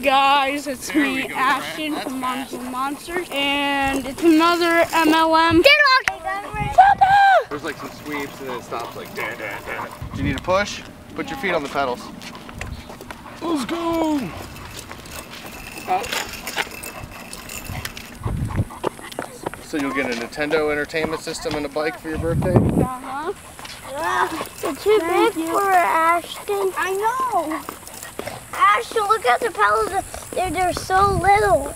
guys, it's me, Ashton from Monster Monsters, and it's another MLM. Get off! There's like some sweeps and then it stops like da da da. Do you need to push? Put your feet on the pedals. Let's go! So you'll get a Nintendo Entertainment System and a bike for your birthday? Uh-huh. It's too big for Ashton. I know! Ashton, look at the pedals. They're so little.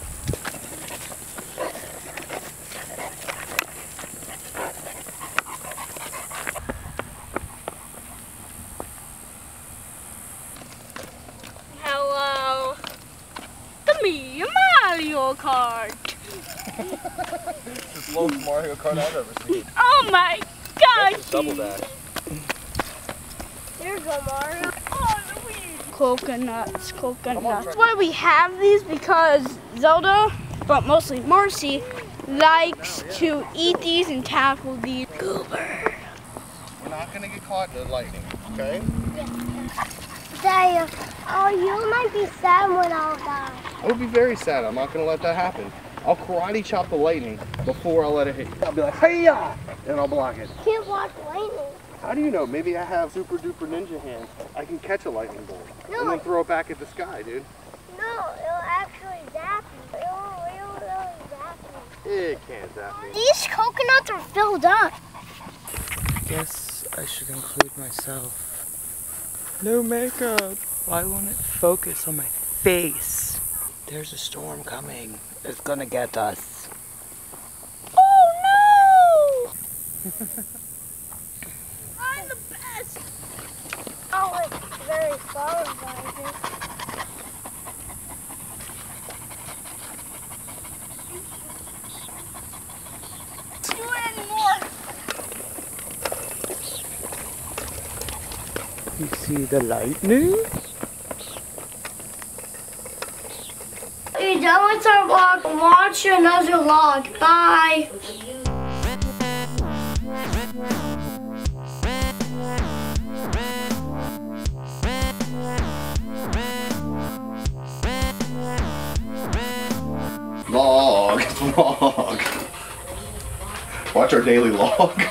Hello. The me, Mario Kart. It's the slowest Mario Kart I've ever seen. Oh my gosh! That's a double dash. There's a Mario. Coconuts. That's why we have these, because Zelda, but mostly Marcy, likes to eat these and tackle these. Goober. We're not going to get caught in the lightning, okay? Daddy, oh, you might be sad when I'll die. I would be very sad. I'm not going to let that happen. I'll karate chop the lightning before I'll let it hit you. I'll be like, hey-ya! And I'll block it. Can't watch lightning. How do you know? Maybe I have super duper ninja hands. I can catch a lightning bolt and then throw it back at the sky, dude. No, it'll actually zap you. It'll really zap you. It can't zap me. These coconuts are filled up. I guess I should include myself. No makeup. Why won't it focus on my face? There's a storm coming. It's gonna get us. Oh no! I'm the best! Oh, it's very slow, guys. Do it anymore! You see the lightning? You're done with our vlog. Watch another vlog. Bye. Vlog. Watch our daily log.